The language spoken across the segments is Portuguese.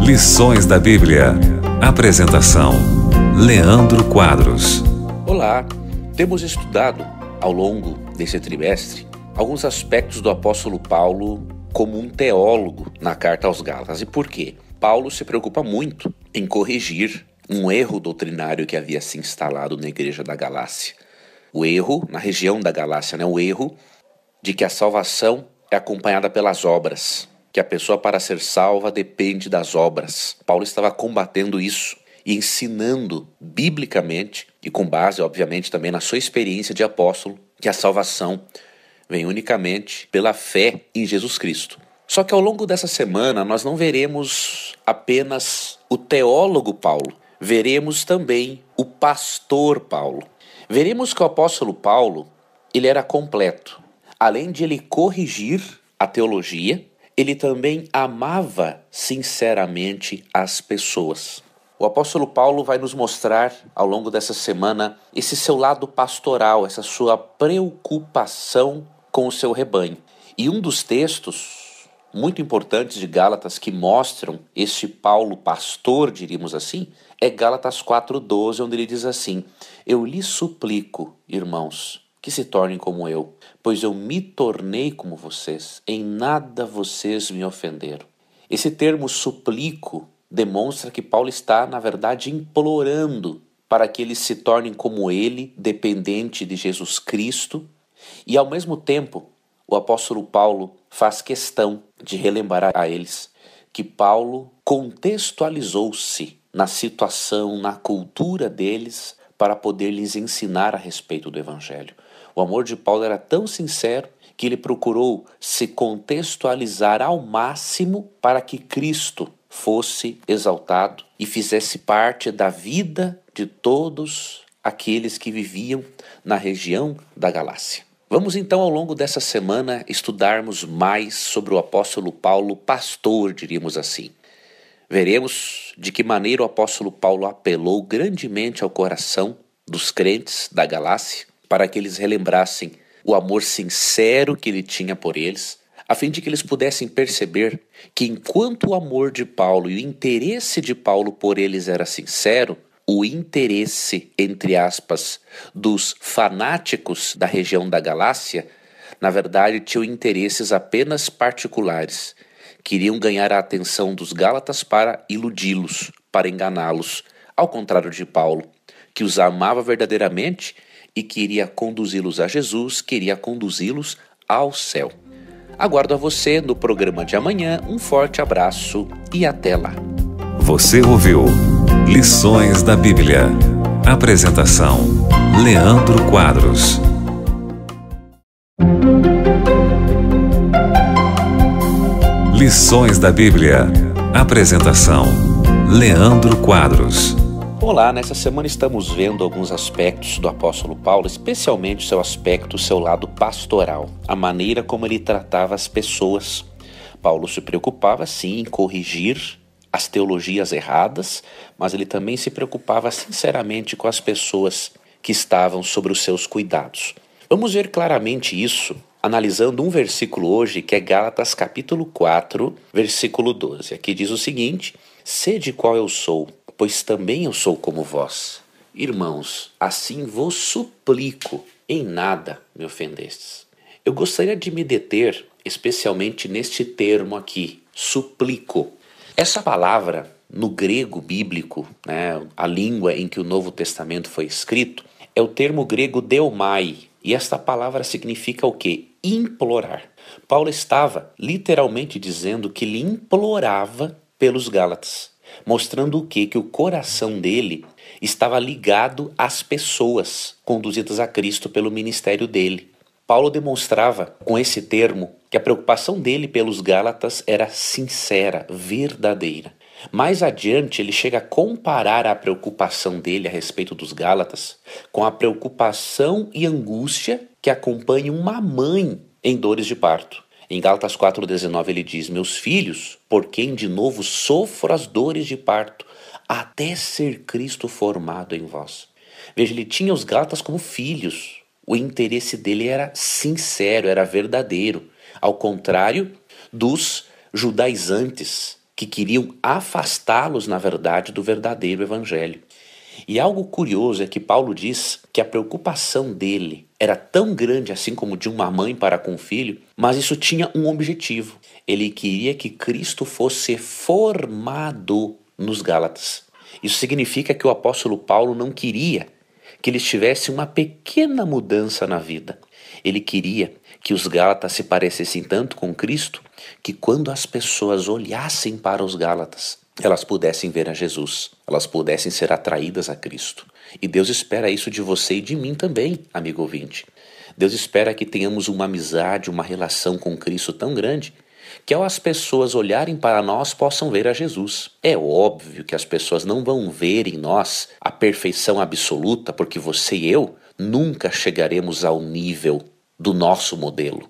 Lições da Bíblia. Apresentação: Leandro Quadros. Olá, temos estudado ao longo desse trimestre alguns aspectos do apóstolo Paulo como um teólogo na carta aos Gálatas. E por quê? Paulo se preocupa muito em corrigir um erro doutrinário que havia se instalado na igreja da Galácia. O erro, na região da Galácia, o erro de que a salvação é acompanhada pelas obras, que a pessoa para ser salva depende das obras. Paulo estava combatendo isso e ensinando biblicamente, e com base, obviamente, também na sua experiência de apóstolo, que a salvação vem unicamente pela fé em Jesus Cristo. Só que ao longo dessa semana nós não veremos apenas o teólogo Paulo, veremos também o pastor Paulo. Veremos que o apóstolo Paulo, ele era completo. Além de ele corrigir a teologia, ele também amava sinceramente as pessoas. O apóstolo Paulo vai nos mostrar ao longo dessa semana esse seu lado pastoral, essa sua preocupação com o seu rebanho. E um dos textos muito importantes de Gálatas que mostram este Paulo pastor, diríamos assim, é Gálatas 4:12, onde ele diz assim: "Eu lhes suplico, irmãos, que se tornem como eu, pois eu me tornei como vocês, em nada vocês me ofenderam." Esse termo suplico demonstra que Paulo está, na verdade, implorando para que eles se tornem como ele, dependente de Jesus Cristo, e ao mesmo tempo o apóstolo Paulo faz questão de relembrar a eles que Paulo contextualizou-se na situação, na cultura deles, para poder lhes ensinar a respeito do Evangelho. O amor de Paulo era tão sincero que ele procurou se contextualizar ao máximo para que Cristo fosse exaltado e fizesse parte da vida de todos aqueles que viviam na região da Galácia. Vamos então, ao longo dessa semana, estudarmos mais sobre o apóstolo Paulo, pastor, diríamos assim. Veremos de que maneira o apóstolo Paulo apelou grandemente ao coração dos crentes da Galácia para que eles relembrassem o amor sincero que ele tinha por eles, a fim de que eles pudessem perceber que enquanto o amor de Paulo e o interesse de Paulo por eles era sincero, o interesse, entre aspas, dos fanáticos da região da Galácia, na verdade, tinham interesses apenas particulares. Queriam ganhar a atenção dos Gálatas para iludi-los, para enganá-los, ao contrário de Paulo, que os amava verdadeiramente e queria conduzi-los a Jesus, queria conduzi-los ao céu. Aguardo a você no programa de amanhã. Um forte abraço e até lá. Você ouviu Lições da Bíblia. Apresentação: Leandro Quadros. Lições da Bíblia. Apresentação: Leandro Quadros. Olá, nessa semana estamos vendo alguns aspectos do apóstolo Paulo, especialmente o seu aspecto, o seu lado pastoral, a maneira como ele tratava as pessoas. Paulo se preocupava sim em corrigir as teologias erradas, mas ele também se preocupava sinceramente com as pessoas que estavam sob os seus cuidados. Vamos ver claramente isso analisando um versículo hoje, que é Gálatas capítulo 4, versículo 12. Aqui diz o seguinte: "Sede qual eu sou, pois também eu sou como vós. Irmãos, assim vos suplico, em nada me ofendestes." Eu gostaria de me deter especialmente neste termo aqui, suplico. Essa palavra, no grego bíblico, a língua em que o Novo Testamento foi escrito, é o termo grego deomai. E esta palavra significa o quê? Implorar. Paulo estava literalmente dizendo que ele implorava pelos Gálatas, mostrando o quê? Que o coração dele estava ligado às pessoas conduzidas a Cristo pelo ministério dele. Paulo demonstrava com esse termo que a preocupação dele pelos Gálatas era sincera, verdadeira. Mais adiante, ele chega a comparar a preocupação dele a respeito dos Gálatas com a preocupação e angústia que acompanha uma mãe em dores de parto. Em Gálatas 4,19 ele diz: "Meus filhos, por quem de novo sofro as dores de parto, até ser Cristo formado em vós." Veja, ele tinha os Gálatas como filhos. O interesse dele era sincero, era verdadeiro. ao contrário dos judaizantes, que queriam afastá-los, na verdade, do verdadeiro evangelho. E algo curioso é que Paulo diz que a preocupação dele era tão grande assim como de uma mãe para com o filho, mas isso tinha um objetivo. Ele queria que Cristo fosse formado nos Gálatas. Isso significa que o apóstolo Paulo não queria que eles tivessem uma pequena mudança na vida. Ele queria que os Gálatas se parecessem tanto com Cristo que quando as pessoas olhassem para os Gálatas, elas pudessem ver a Jesus, elas pudessem ser atraídas a Cristo. E Deus espera isso de você e de mim também, amigo ouvinte. Deus espera que tenhamos uma amizade, uma relação com Cristo tão grande que ao as pessoas olharem para nós possam ver a Jesus. É óbvio que as pessoas não vão ver em nós a perfeição absoluta, porque você e eu nunca chegaremos ao nível do nosso modelo.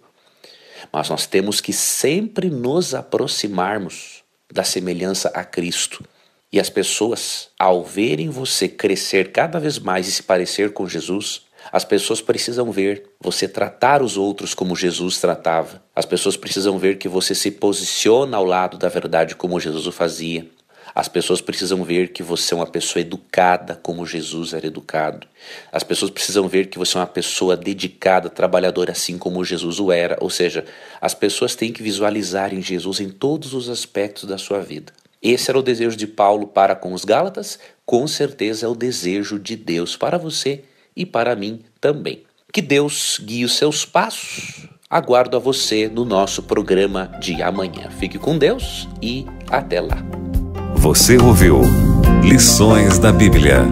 Mas nós temos que sempre nos aproximarmos da semelhança a Cristo. E as pessoas, ao verem você crescer cada vez mais e se parecer com Jesus, as pessoas precisam ver você tratar os outros como Jesus tratava. As pessoas precisam ver que você se posiciona ao lado da verdade como Jesus o fazia. As pessoas precisam ver que você é uma pessoa educada como Jesus era educado. As pessoas precisam ver que você é uma pessoa dedicada, trabalhadora assim como Jesus o era. Ou seja, as pessoas têm que visualizar em Jesus em todos os aspectos da sua vida. Esse era o desejo de Paulo para com os Gálatas, com certeza é o desejo de Deus para você e para mim também. Que Deus guie os seus passos. Aguardo a você no nosso programa de amanhã. Fique com Deus e até lá. Você ouviu Lições da Bíblia.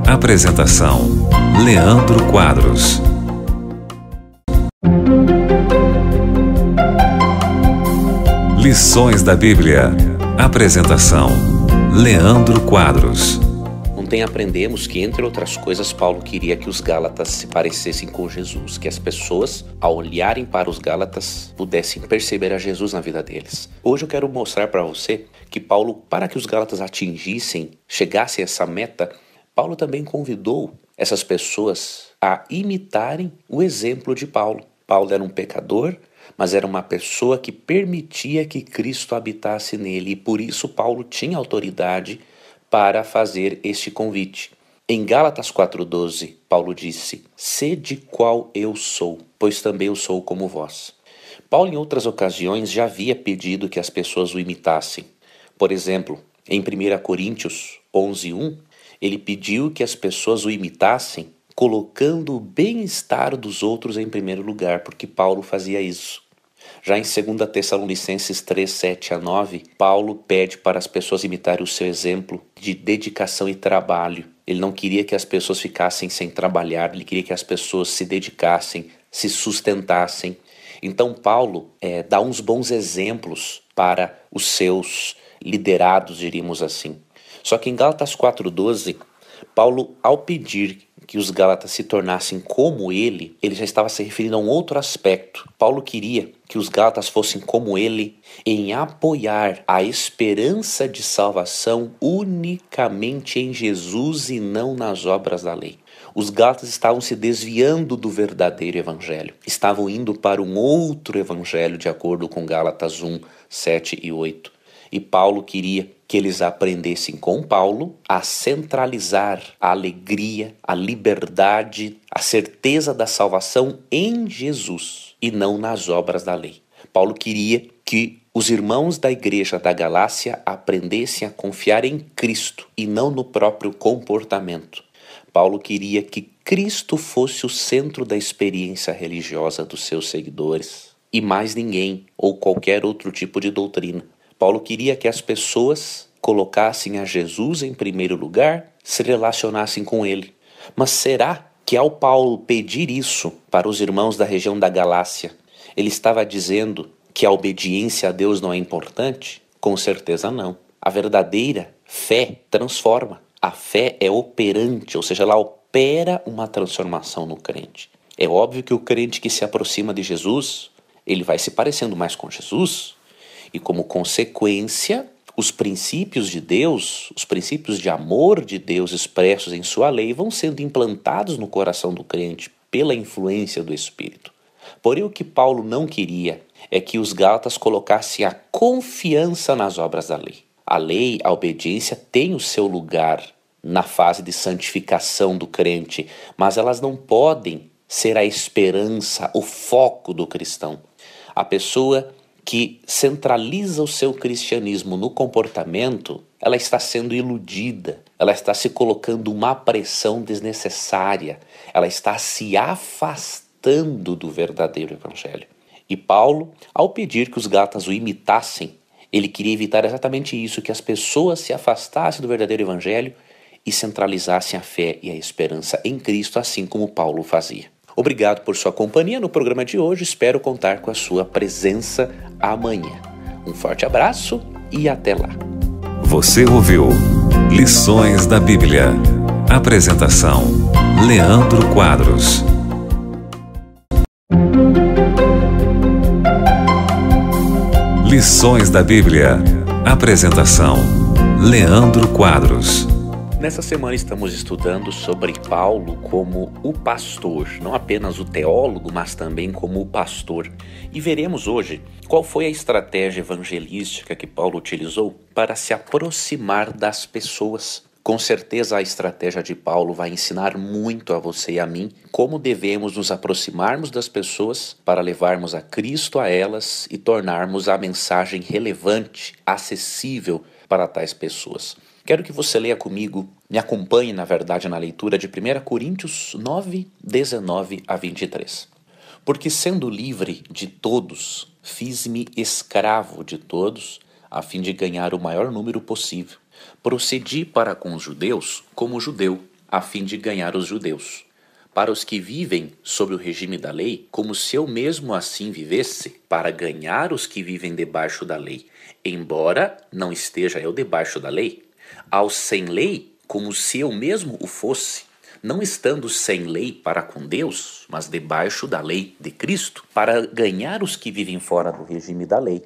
Apresentação: Leandro Quadros. Lições da Bíblia. Apresentação: Leandro Quadros. Ontem aprendemos que, entre outras coisas, Paulo queria que os Gálatas se parecessem com Jesus, que as pessoas, ao olharem para os Gálatas, pudessem perceber a Jesus na vida deles. Hoje eu quero mostrar para você que Paulo, para que os Gálatas chegassem a essa meta, Paulo também convidou essas pessoas a imitarem o exemplo de Paulo. Paulo era um pecador, mas era uma pessoa que permitia que Cristo habitasse nele, e por isso Paulo tinha autoridade para fazer este convite. Em Gálatas 4,12, Paulo disse: "Sede qual eu sou, pois também eu sou como vós." Paulo, em outras ocasiões, já havia pedido que as pessoas o imitassem. Por exemplo, em 1 Coríntios 11:1, ele pediu que as pessoas o imitassem, colocando o bem-estar dos outros em primeiro lugar, porque Paulo fazia isso. Já em 2 Tessalonicenses 3:7-9, Paulo pede para as pessoas imitarem o seu exemplo de dedicação e trabalho. Ele não queria que as pessoas ficassem sem trabalhar, ele queria que as pessoas se dedicassem, se sustentassem. Então Paulo dá uns bons exemplos para os seus liderados, diríamos assim. Só que em Gálatas 4:12, Paulo, ao pedir que os Gálatas se tornassem como ele já estava se referindo a um outro aspecto. Paulo queria que os Gálatas fossem como ele em apoiar a esperança de salvação unicamente em Jesus e não nas obras da lei. Os Gálatas estavam se desviando do verdadeiro evangelho. Estavam indo para um outro evangelho, de acordo com Gálatas 1:7 e 8. E Paulo queria que eles aprendessem com Paulo a centralizar a alegria, a liberdade, a certeza da salvação em Jesus e não nas obras da lei. Paulo queria que os irmãos da igreja da Galácia aprendessem a confiar em Cristo e não no próprio comportamento. Paulo queria que Cristo fosse o centro da experiência religiosa dos seus seguidores e mais ninguém ou qualquer outro tipo de doutrina. Paulo queria que as pessoas colocassem a Jesus em primeiro lugar, se relacionassem com ele. Mas será que ao Paulo pedir isso para os irmãos da região da Galácia, ele estava dizendo que a obediência a Deus não é importante? Com certeza não. A verdadeira fé transforma. A fé é operante, ou seja, ela opera uma transformação no crente. É óbvio que o crente que se aproxima de Jesus, ele vai se parecendo mais com Jesus. E como consequência, os princípios de Deus, os princípios de amor de Deus expressos em sua lei vão sendo implantados no coração do crente pela influência do Espírito. Porém, o que Paulo não queria é que os gálatas colocassem a confiança nas obras da lei. A lei, a obediência, tem o seu lugar na fase de santificação do crente, mas elas não podem ser a esperança, o foco do cristão. A pessoa que centraliza o seu cristianismo no comportamento, ela está sendo iludida, ela está se colocando uma pressão desnecessária, ela está se afastando do verdadeiro evangelho. E Paulo, ao pedir que os gálatas o imitassem, ele queria evitar exatamente isso, que as pessoas se afastassem do verdadeiro evangelho e centralizassem a fé e a esperança em Cristo, assim como Paulo fazia. Obrigado por sua companhia no programa de hoje, espero contar com a sua presença amanhã. Um forte abraço e até lá. Você ouviu Lições da Bíblia. Apresentação: Leandro Quadros. Lições da Bíblia. Apresentação: Leandro Quadros. Nessa semana estamos estudando sobre Paulo como o pastor, não apenas o teólogo, mas também como o pastor. E veremos hoje qual foi a estratégia evangelística que Paulo utilizou para se aproximar das pessoas. Com certeza a estratégia de Paulo vai ensinar muito a você e a mim como devemos nos aproximarmos das pessoas para levarmos a Cristo a elas e tornarmos a mensagem relevante, acessível para tais pessoas. Quero que você leia comigo, me acompanhe na verdade na leitura de 1 Coríntios 9, 19 a 23. Porque sendo livre de todos, fiz-me escravo de todos, a fim de ganhar o maior número possível. Procedi para com os judeus como judeu, a fim de ganhar os judeus. Para os que vivem sob o regime da lei, como se eu mesmo assim vivesse, para ganhar os que vivem debaixo da lei, embora não esteja eu debaixo da lei. Aos sem lei, como se eu mesmo o fosse, não estando sem lei para com Deus, mas debaixo da lei de Cristo, para ganhar os que vivem fora do regime da lei.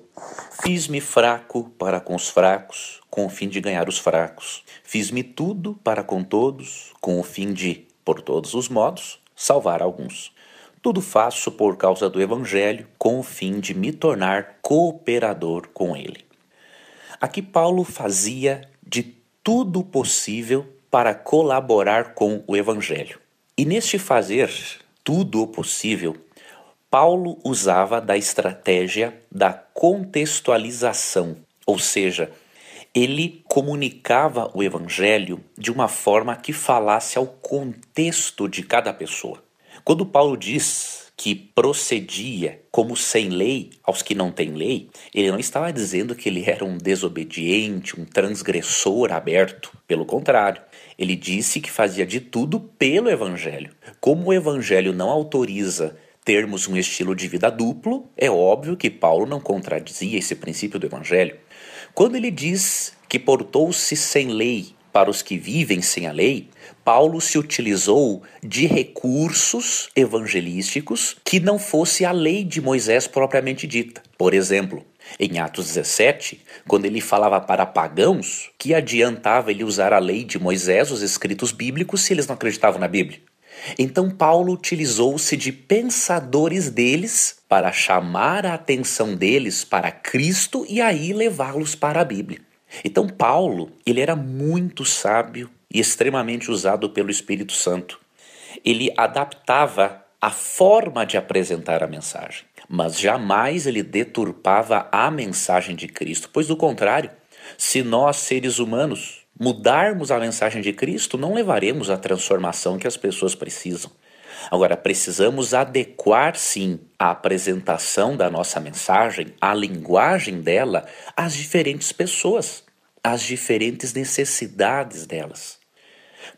Fiz-me fraco para com os fracos, com o fim de ganhar os fracos. Fiz-me tudo para com todos, com o fim de, por todos os modos, salvar alguns. Tudo faço por causa do Evangelho, com o fim de me tornar cooperador com ele. Aqui Paulo fazia de tudo possível para colaborar com o Evangelho. E neste fazer tudo o possível, Paulo usava da estratégia da contextualização, ou seja, ele comunicava o Evangelho de uma forma que falasse ao contexto de cada pessoa. Quando Paulo diz que procedia como sem lei aos que não têm lei, ele não estava dizendo que ele era um desobediente, um transgressor aberto. Pelo contrário, ele disse que fazia de tudo pelo Evangelho. Como o Evangelho não autoriza termos um estilo de vida duplo, é óbvio que Paulo não contradizia esse princípio do Evangelho. Quando ele diz que portou-se sem lei para os que vivem sem a lei, Paulo se utilizou de recursos evangelísticos que não fosse a lei de Moisés propriamente dita. Por exemplo, em Atos 17, quando ele falava para pagãos, que adiantava ele usar a lei de Moisés, os escritos bíblicos, se eles não acreditavam na Bíblia? Então Paulo utilizou-se de pensadores deles para chamar a atenção deles para Cristo e aí levá-los para a Bíblia. Então Paulo, ele era muito sábio e extremamente usado pelo Espírito Santo. Ele adaptava a forma de apresentar a mensagem, mas jamais ele deturpava a mensagem de Cristo, pois do contrário, se nós, seres humanos, mudarmos a mensagem de Cristo, não levaremos a transformação que as pessoas precisam. Agora, precisamos adequar, sim, a apresentação da nossa mensagem, a linguagem dela, às diferentes pessoas, às diferentes necessidades delas.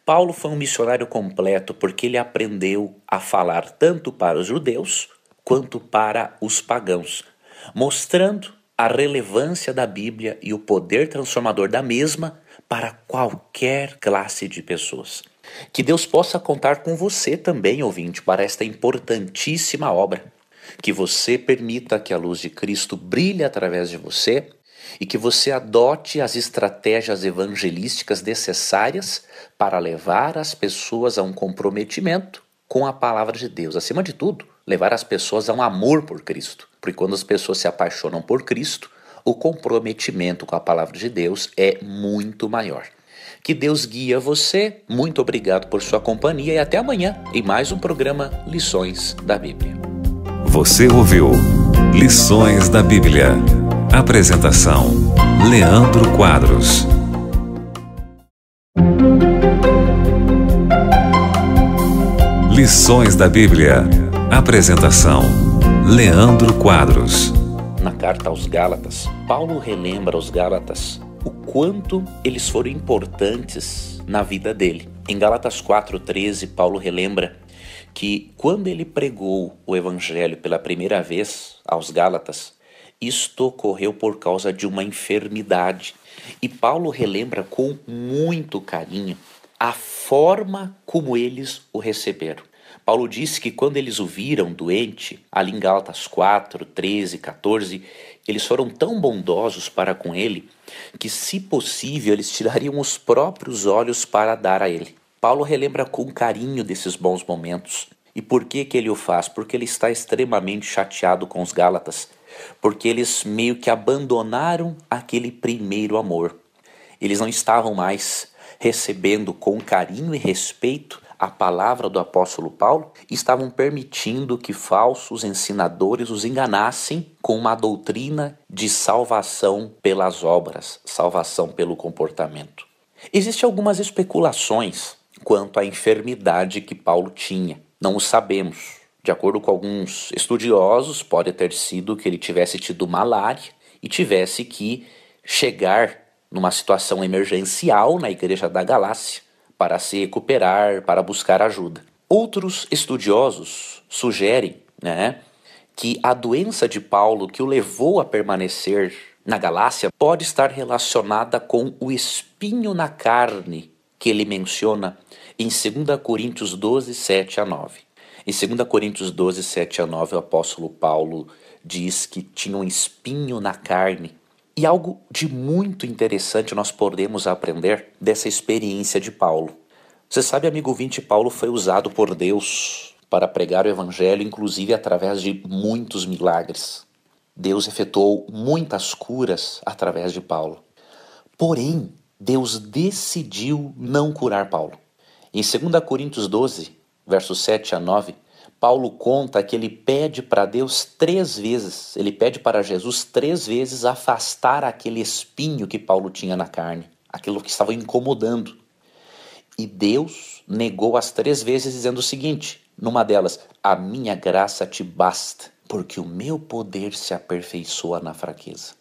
Paulo foi um missionário completo porque ele aprendeu a falar tanto para os judeus quanto para os pagãos, mostrando a relevância da Bíblia e o poder transformador da mesma para qualquer classe de pessoas. Que Deus possa contar com você também, ouvinte, para esta importantíssima obra. Que você permita que a luz de Cristo brilhe através de você e que você adote as estratégias evangelísticas necessárias para levar as pessoas a um comprometimento com a palavra de Deus. Acima de tudo, levar as pessoas a um amor por Cristo. Porque quando as pessoas se apaixonam por Cristo, o comprometimento com a palavra de Deus é muito maior. Que Deus guie você. Muito obrigado por sua companhia e até amanhã em mais um programa Lições da Bíblia. Você ouviu Lições da Bíblia. Apresentação: Leandro Quadros. Lições da Bíblia. Apresentação: Leandro Quadros. Na carta aos Gálatas, Paulo relembra aos Gálatas o quanto eles foram importantes na vida dele. Em Gálatas 4:13, Paulo relembra que quando ele pregou o evangelho pela primeira vez aos Gálatas, isto ocorreu por causa de uma enfermidade. E Paulo relembra com muito carinho a forma como eles o receberam. Paulo disse que quando eles o viram doente, ali em Gálatas 4, 13, 14, eles foram tão bondosos para com ele que, se possível, eles tirariam os próprios olhos para dar a ele. Paulo relembra com carinho desses bons momentos. E por que ele o faz? Porque ele está extremamente chateado com os Gálatas, porque eles meio que abandonaram aquele primeiro amor. Eles não estavam mais recebendo com carinho e respeito a palavra do apóstolo Paulo e estavam permitindo que falsos ensinadores os enganassem com uma doutrina de salvação pelas obras, salvação pelo comportamento. Existem algumas especulações quanto à enfermidade que Paulo tinha. Não o sabemos. De acordo com alguns estudiosos, pode ter sido que ele tivesse tido malária e tivesse que chegar numa situação emergencial na igreja da Galácia para se recuperar, para buscar ajuda. Outros estudiosos sugerem, que a doença de Paulo que o levou a permanecer na Galácia pode estar relacionada com o espinho na carne que ele menciona em 2 Coríntios 12, 7 a 9. Em 2 Coríntios 12, 7 a 9, o apóstolo Paulo diz que tinha um espinho na carne. E algo de muito interessante nós podemos aprender dessa experiência de Paulo. Você sabe, amigo ouvinte, Paulo foi usado por Deus para pregar o evangelho, inclusive através de muitos milagres. Deus efetuou muitas curas através de Paulo. Porém, Deus decidiu não curar Paulo. Em 2 Coríntios 12, versos 7 a 9, Paulo conta que ele pede para Deus 3 vezes, ele pede para Jesus 3 vezes afastar aquele espinho que Paulo tinha na carne, aquilo que estava incomodando. E Deus negou as 3 vezes dizendo o seguinte, numa delas, a minha graça te basta, porque o meu poder se aperfeiçoa na fraqueza.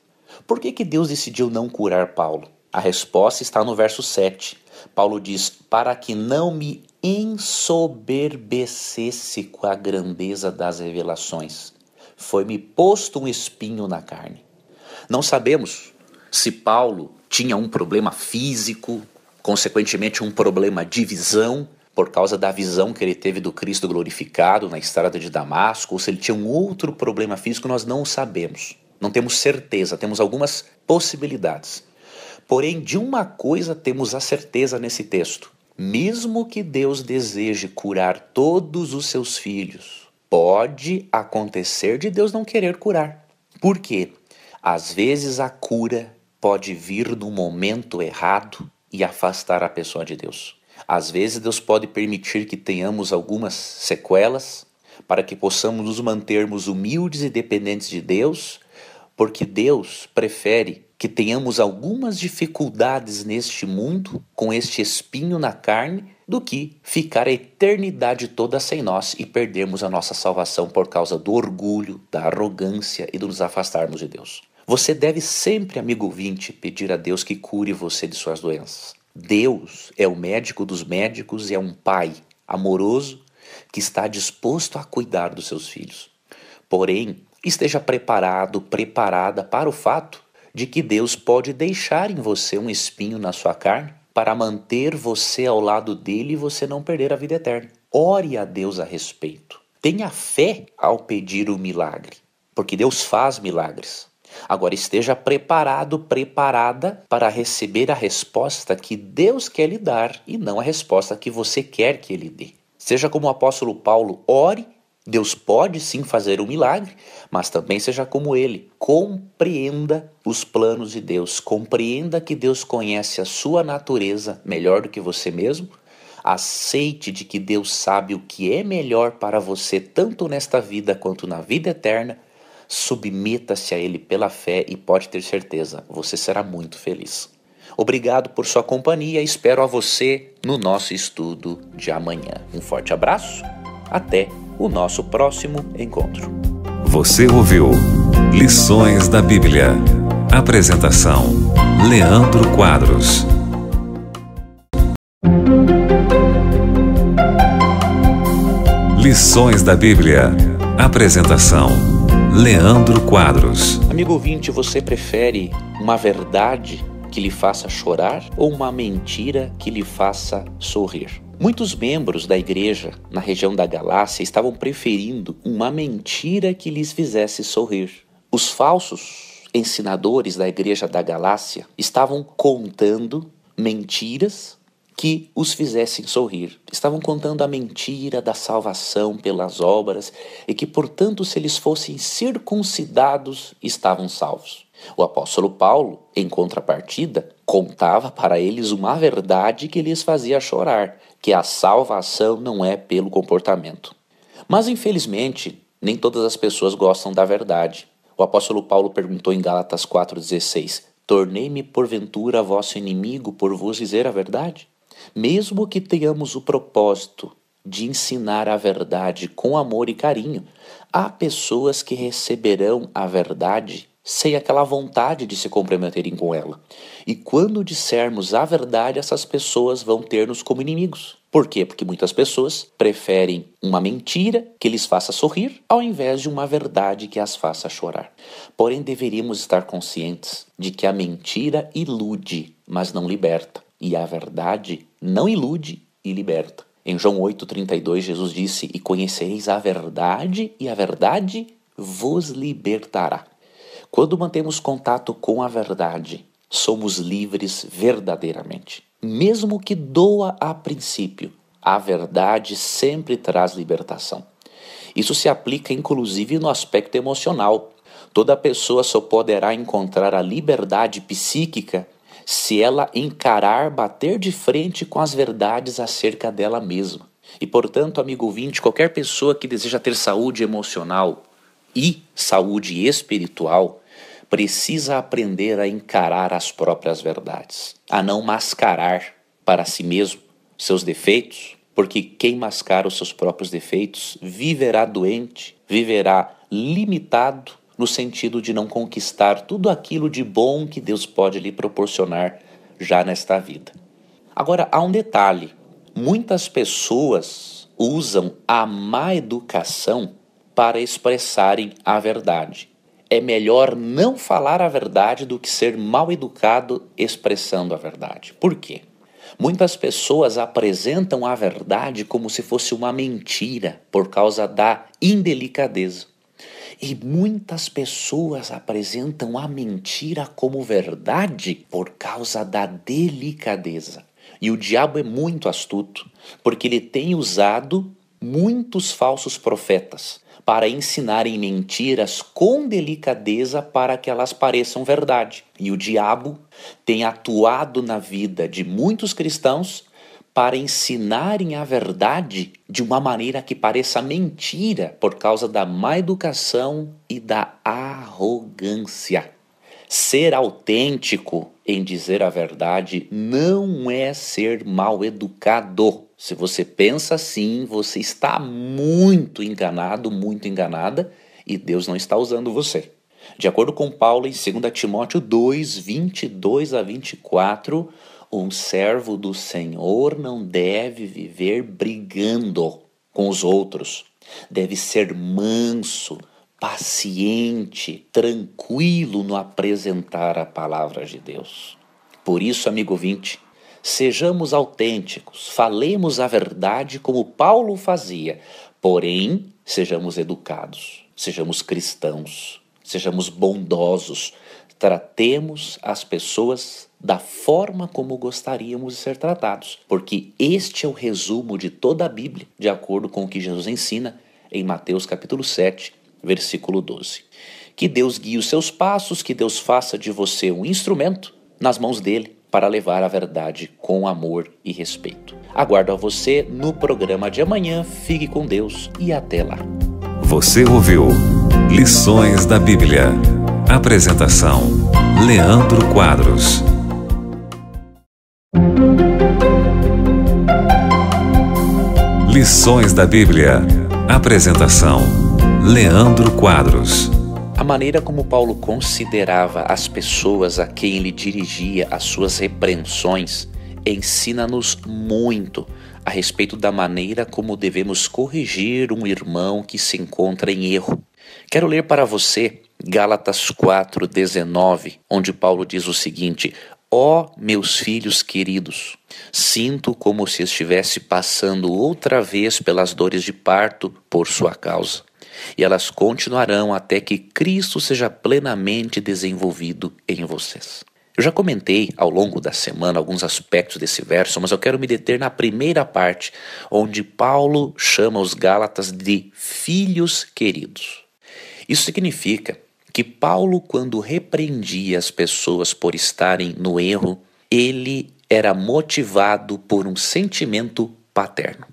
Por que Deus decidiu não curar Paulo? A resposta está no verso 7. Paulo diz, para que não me ensoberbecesse com a grandeza das revelações. Foi-me posto um espinho na carne. Não sabemos se Paulo tinha um problema físico, consequentemente um problema de visão, por causa da visão que ele teve do Cristo glorificado na estrada de Damasco, ou se ele tinha um outro problema físico, nós não o sabemos. Não temos certeza, temos algumas possibilidades. Porém, de uma coisa temos a certeza nesse texto. Mesmo que Deus deseje curar todos os seus filhos, pode acontecer de Deus não querer curar. Por quê? Às vezes a cura pode vir no momento errado e afastar a pessoa de Deus. Às vezes Deus pode permitir que tenhamos algumas sequelas para que possamos nos mantermos humildes e dependentes de Deus, porque Deus prefere que tenhamos algumas dificuldades neste mundo, com este espinho na carne, do que ficar a eternidade toda sem nós e perdermos a nossa salvação por causa do orgulho, da arrogância e de nos afastarmos de Deus. Você deve sempre, amigo ouvinte, pedir a Deus que cure você de suas doenças. Deus é o médico dos médicos e é um pai amoroso que está disposto a cuidar dos seus filhos. Porém, esteja preparado, preparada para o fato de que Deus pode deixar em você um espinho na sua carne para manter você ao lado dele e você não perder a vida eterna. Ore a Deus a respeito. Tenha fé ao pedir o milagre, porque Deus faz milagres. Agora esteja preparado, preparada para receber a resposta que Deus quer lhe dar e não a resposta que você quer que Ele dê. Seja como o apóstolo Paulo, ore Deus pode sim fazer um milagre, mas também seja como Ele. Compreenda os planos de Deus, compreenda que Deus conhece a sua natureza melhor do que você mesmo. Aceite de que Deus sabe o que é melhor para você, tanto nesta vida quanto na vida eterna. Submeta-se a Ele pela fé e pode ter certeza, você será muito feliz. Obrigado por sua companhia, espero a você no nosso estudo de amanhã. Um forte abraço, até o nosso próximo encontro. Você ouviu Lições da Bíblia. Apresentação: Leandro Quadros. Lições da Bíblia. Apresentação: Leandro Quadros. Amigo ouvinte, você prefere uma verdade que lhe faça chorar ou uma mentira que lhe faça sorrir? Muitos membros da igreja na região da Galácia estavam preferindo uma mentira que lhes fizesse sorrir. Os falsos ensinadores da igreja da Galácia estavam contando mentiras que os fizessem sorrir. Estavam contando a mentira da salvação pelas obras e que, portanto, se eles fossem circuncidados, estavam salvos. O apóstolo Paulo, em contrapartida, contava para eles uma verdade que lhes fazia chorar, que a salvação não é pelo comportamento. Mas, infelizmente, nem todas as pessoas gostam da verdade. O apóstolo Paulo perguntou em Gálatas 4,16: tornei-me porventura vosso inimigo por vos dizer a verdade? Mesmo que tenhamos o propósito de ensinar a verdade com amor e carinho, há pessoas que receberão a verdade sem aquela vontade de se comprometerem com ela. E quando dissermos a verdade, essas pessoas vão ter-nos como inimigos. Por quê? Porque muitas pessoas preferem uma mentira que lhes faça sorrir, ao invés de uma verdade que as faça chorar. Porém, deveríamos estar conscientes de que a mentira ilude, mas não liberta. E a verdade não ilude e liberta. Em João 8,32, Jesus disse: e conhecereis a verdade, e a verdade vos libertará. Quando mantemos contato com a verdade, somos livres verdadeiramente. Mesmo que doa a princípio, a verdade sempre traz libertação. Isso se aplica inclusive no aspecto emocional. Toda pessoa só poderá encontrar a liberdade psíquica se ela encarar, bater de frente com as verdades acerca dela mesma. E, portanto, amigo ouvinte, qualquer pessoa que deseja ter saúde emocional e saúde espiritual precisa aprender a encarar as próprias verdades, a não mascarar para si mesmo seus defeitos, porque quem mascara os seus próprios defeitos viverá doente, viverá limitado no sentido de não conquistar tudo aquilo de bom que Deus pode lhe proporcionar já nesta vida. Agora, há um detalhe: muitas pessoas usam a má educação para expressarem a verdade. É melhor não falar a verdade do que ser mal educado expressando a verdade. Por quê? Muitas pessoas apresentam a verdade como se fosse uma mentira por causa da indelicadeza. E muitas pessoas apresentam a mentira como verdade por causa da delicadeza. E o diabo é muito astuto, porque ele tem usado muitos falsos profetas para ensinarem mentiras com delicadeza para que elas pareçam verdade. E o diabo tem atuado na vida de muitos cristãos para ensinarem a verdade de uma maneira que pareça mentira por causa da má educação e da arrogância. Ser autêntico em dizer a verdade não é ser mal educado. Se você pensa assim, você está muito enganado, muito enganada, e Deus não está usando você. De acordo com Paulo, em 2 Timóteo 2, 22 a 24, um servo do Senhor não deve viver brigando com os outros. Deve ser manso, paciente, tranquilo no apresentar a palavra de Deus. Por isso, amigo ouvinte, sejamos autênticos, falemos a verdade como Paulo fazia, porém, sejamos educados, sejamos cristãos, sejamos bondosos, tratemos as pessoas da forma como gostaríamos de ser tratados, porque este é o resumo de toda a Bíblia, de acordo com o que Jesus ensina em Mateus capítulo 7, versículo 12. Que Deus guie os seus passos, que Deus faça de você um instrumento nas mãos dele para levar a verdade com amor e respeito. Aguardo a você no programa de amanhã. Fique com Deus e até lá. Você ouviu Lições da Bíblia. Apresentação: Leandro Quadros. Lições da Bíblia. Apresentação: Leandro Quadros. A maneira como Paulo considerava as pessoas a quem ele dirigia as suas repreensões ensina-nos muito a respeito da maneira como devemos corrigir um irmão que se encontra em erro. Quero ler para você Gálatas 4:19, onde Paulo diz o seguinte: Ó meus filhos queridos, sinto como se estivesse passando outra vez pelas dores de parto por sua causa, e elas continuarão até que Cristo seja plenamente desenvolvido em vocês. Eu já comentei ao longo da semana alguns aspectos desse verso, mas eu quero me deter na primeira parte, onde Paulo chama os Gálatas de filhos queridos. Isso significa que Paulo, quando repreendia as pessoas por estarem no erro, ele era motivado por um sentimento paterno.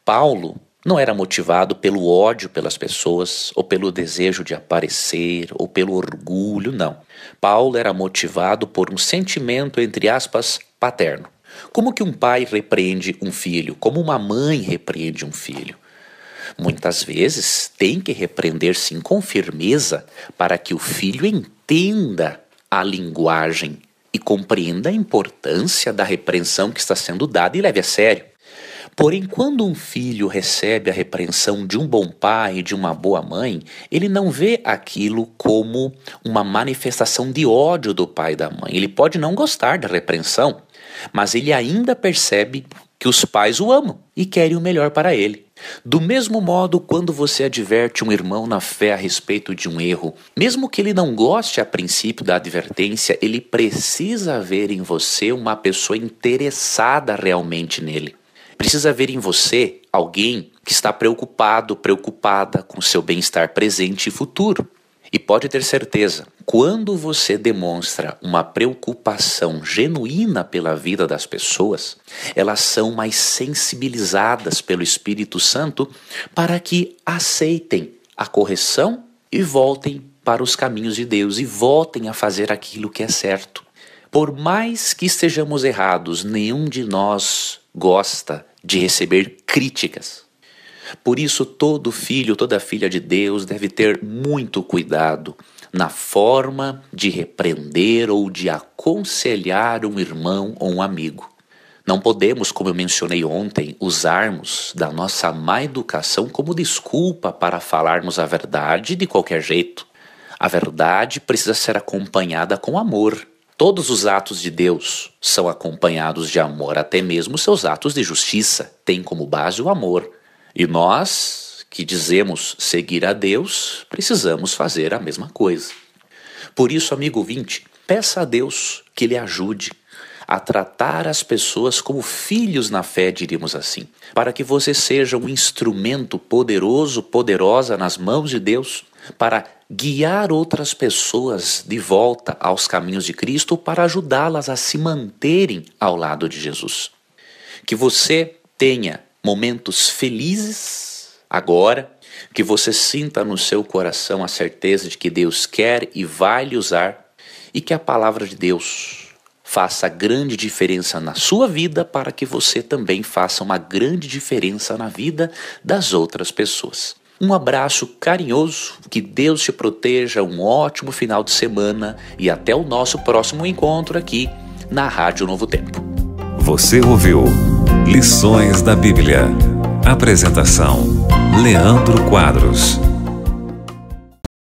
Paulo não era motivado pelo ódio pelas pessoas, ou pelo desejo de aparecer, ou pelo orgulho, não. Paulo era motivado por um sentimento, entre aspas, paterno. Como que um pai repreende um filho? Como uma mãe repreende um filho? Muitas vezes tem que repreender sim com firmeza para que o filho entenda a linguagem e compreenda a importância da repreensão que está sendo dada e leve a sério. Porém, quando um filho recebe a repreensão de um bom pai e de uma boa mãe, ele não vê aquilo como uma manifestação de ódio do pai e da mãe. Ele pode não gostar da repreensão, mas ele ainda percebe que os pais o amam e querem o melhor para ele. Do mesmo modo, quando você adverte um irmão na fé a respeito de um erro, mesmo que ele não goste a princípio da advertência, ele precisa ver em você uma pessoa interessada realmente nele. Precisa ver em você alguém que está preocupado, preocupada com seu bem-estar presente e futuro. E pode ter certeza, quando você demonstra uma preocupação genuína pela vida das pessoas, elas são mais sensibilizadas pelo Espírito Santo para que aceitem a correção e voltem para os caminhos de Deus e voltem a fazer aquilo que é certo. Por mais que estejamos errados, nenhum de nós gosta de receber críticas. Por isso, todo filho, toda filha de Deus deve ter muito cuidado na forma de repreender ou de aconselhar um irmão ou um amigo. Não podemos, como eu mencionei ontem, usarmos da nossa má educação como desculpa para falarmos a verdade de qualquer jeito. A verdade precisa ser acompanhada com amor. Todos os atos de Deus são acompanhados de amor, até mesmo seus atos de justiça têm como base o amor. E nós, que dizemos seguir a Deus, precisamos fazer a mesma coisa. Por isso, amigo ouvinte, peça a Deus que lhe ajude a tratar as pessoas como filhos na fé, diríamos assim, para que você seja um instrumento poderoso, poderosa nas mãos de Deus, para guiar outras pessoas de volta aos caminhos de Cristo, para ajudá-las a se manterem ao lado de Jesus. Que você tenha momentos felizes agora, que você sinta no seu coração a certeza de que Deus quer e vai lhe usar, e que a palavra de Deus faça grande diferença na sua vida, para que você também faça uma grande diferença na vida das outras pessoas. Um abraço carinhoso, que Deus te proteja, um ótimo final de semana e até o nosso próximo encontro aqui na Rádio Novo Tempo. Você ouviu Lições da Bíblia. Apresentação: Leandro Quadros.